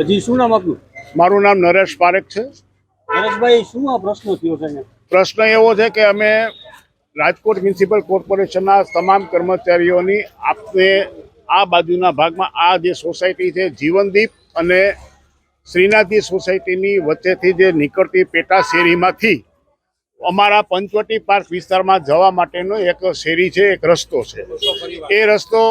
જી શું નામ આપનું? મારું નામ નરેશ પારેખ છે. નરેશભાઈ, શું આ પ્રશ્ન થયો છે? પ્રશ્ન એવો છે કે અમે રાજકોટ મ્યુનિસિપલ કોર્પોરેશનના તમામ કર્મચારીઓની આપને આ બાજુના ભાગમાં આ જે સોસાયટી છે જીવનદીપ અને શ્રીનાથજી સોસાયટીની વચ્ચેથી જે નીકળતી પેટા શેરીમાંથી અમારા પંચવટી પાર્ક વિસ્તારમાં જવા માટેનો એક શેરી છે, એક રસ્તો છે. એ રસ્તો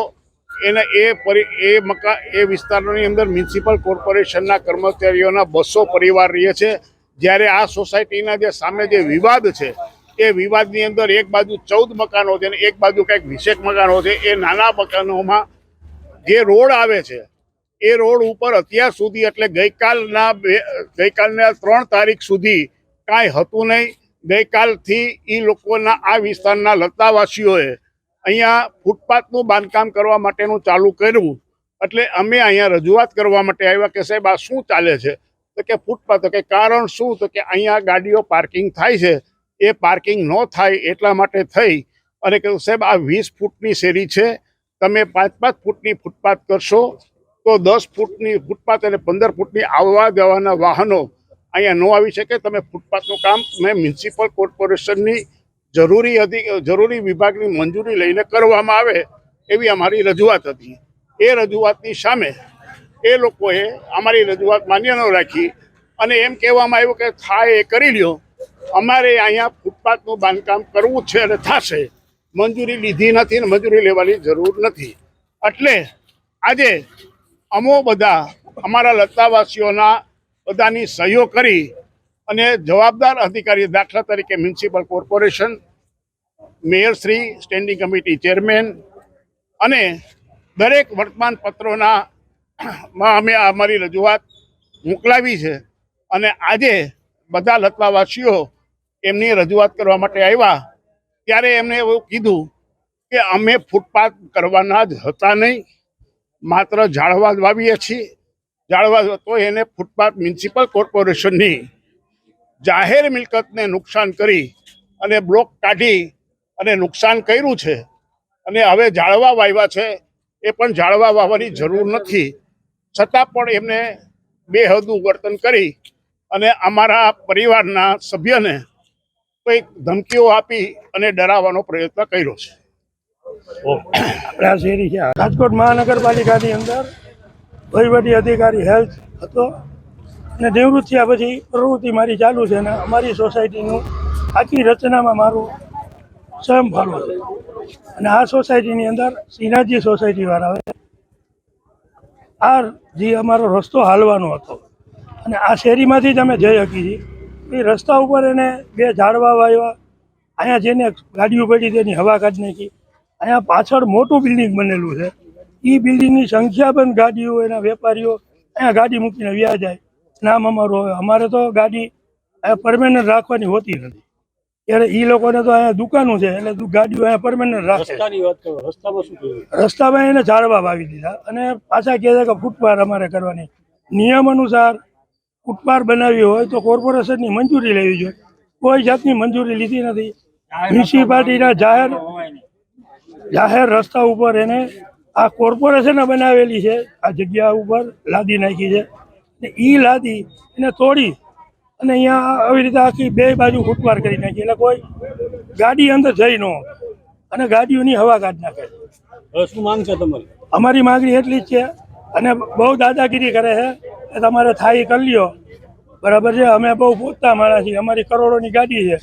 એ વિસ્તારની અંદર મ્યુનિસિપલ કોર્પોરેશનના કર્મચારીઓના 200 પરિવાર રહે છે. જ્યારે આ સોસાયટીના જે સામે જે વિવાદ છે એ વિવાદની અંદર એક બાજુ 14 મકાનો છે અને એક બાજુ કંઈક 20 મકાનો છે. એ નાના મકાનોમાં જે રોડ આવે છે એ રોડ ઉપર અત્યાર સુધી એટલે ગઈકાલના 3 તારીખ સુધી કાંઈ હતું નહીં. ગઈકાલથી એ લોકોના આ વિસ્તારના લતાવાસીઓએ અહીંયા ફૂટપાથનું બાંધકામ કરવા માટેનું ચાલુ કર્યું. એટલે અમે અહીંયા રજૂઆત કરવા માટે આવ્યા કે સાહેબ આ શું ચાલે છે? તો કે ફૂટપાથ, તો કે કારણ શું? તો કે અહીંયા ગાડીઓ પાર્કિંગ થાય છે, એ પાર્કિંગ ન થાય એટલા માટે થઈ અને કહ્યું સાહેબ આ 20 ફૂટની શેરી છે, તમે 5-5 ફૂટની ફૂટપાથ કરશો તો 10 ફૂટની ફૂટપાથ અને 15 ફૂટની આવવા જવાના વાહનો અહીંયા ન આવી શકે. તમે ફૂટપાથનું કામ મેં મ્યુનિસિપલ કોર્પોરેશનની જરૂરી વિભાગની મંજૂરી લઈને કરવામાં આવે એવી અમારી રજૂઆત હતી. એ રજૂઆતની સામે એ લોકોએ અમારી રજૂઆત માન્ય ન રાખી અને એમ કહેવામાં આવ્યું કે થાય એ કરી લ્યો, અમારે અહીંયા ફૂટપાથનું બાંધકામ કરવું છે અને થશે. મંજૂરી લીધી નથી અને મંજૂરી લેવાની જરૂર નથી. એટલે આજે અમો બધા અમારા લતાવાસીઓના બધાની સહયોગ કરી અને જવાબદાર અધિકારી, દાખલા તરીકે મ્યુનિસિપલ કોર્પોરેશન, મેયરશ્રી, સ્ટેન્ડિંગ કમિટી ચેરમેન અને દરેક વર્તમાન પત્રોના અમે અમારી રજૂઆત મોકલાવી છે. અને આજે બધા લતાવાસીઓ એમની રજૂઆત કરવા માટે આવ્યા ત્યારે એમને એવું કીધું કે અમે ફૂટપાથ કરવાના જ હતા નહીં, માત્ર ઝાડવા જ વાવીએ છીએ. ઝાડવા તો એને ફૂટપાથ મ્યુનિસિપલ કોર્પોરેશનની જાહેર મિલકતને નુકસાન કરી અને બ્લોક કાઢી અને નુકસાન કર્યું છે. અને હવે ઝાડવા વાવ્યા છે, એ પણ ઝાડવા વાવવાની જરૂર નથી, છતાં પણ એમને બેહદું વર્તન કરી અને અમારા પરિવારના સભ્યને કંઈક ધમકીઓ આપી અને ડરાવવાનો પ્રયત્ન કર્યો છે. આપણા શેરી છે રાજકોટ મહાનગરપાલિકાની અંદર વહીવટી અધિકારી હેલ્થ હતો અને નિવૃત્ત થયા પછી પ્રવૃત્તિ મારી ચાલુ છે અને અમારી સોસાયટીનું આખી રચનામાં મારું સ્વયં ફાળો છે. અને આ સોસાયટીની અંદર શ્રીનાથજી સોસાયટીવાળા આવે આ જે અમારો રસ્તો હાલવાનો હતો અને આ શેરીમાંથી જ અમે જઈ શકી છીએ. એ રસ્તા ઉપર એને 2 ઝાડવા વાવ્યા, અહીંયા જેને ગાડીઓ પડી તેની હવા કાઢી નાખી. અહીંયા પાછળ મોટું બિલ્ડિંગ બનેલું છે, એ બિલ્ડિંગની સંખ્યાબંધ ગાડીઓ, એના વેપારીઓ અહીંયા ગાડી મૂકીને વ્યા જાય. નામ અમારું હોય, અમારે તો ગાડી અહીંયા પરમેનન્ટ રાખવાની હોતી નથી. ત્યારે એ લોકોને તો અહીંયા દુકાનો છે એટલે ગાડીઓ અહીંયા પરમેનન્ટ રાખે. રસ્તામાં એને ઝાડવા વાવી દીધા અને પાછા કહે છે કે ફૂટપાથ અમારે કરવાની. નિયમ અનુસાર ફૂટપાથ બનાવી હોય તો કોર્પોરેશનની મંજૂરી લેવી જોઈએ. કોઈ જાતની મંજૂરી લીધી નથી. મ્યુનિસિપાલિટીના જાહેર રસ્તા ઉપર એને આ કોર્પોરેશને બનાવેલી છે, આ જગ્યા ઉપર લાદી નાખી છે. એ લાદી એને તોડી અને અહીંયા આવી રીતે આખી 2 બાજુ ફૂટપાથ કરી નાખી એટલે કોઈ ગાડી અંદર જઈ ન અને ગાડીઓની હવા કાઢી નાખે. શું માંગ છે તમારી? અમારી માગણી એટલી જ છે અને બહુ દાદાગીરી કરે છે કે તમારે થાય કરી લ્યો, બરાબર છે. અમે બહુ પહોંચતા માણસ છીએ, અમારી કરોડોની ગાડી છે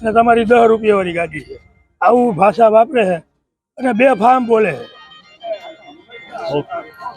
અને તમારી 10 રૂપિયાવાળી ગાડી છે. આવું ભાષા વાપરે છે અને બેફામ બોલે છે.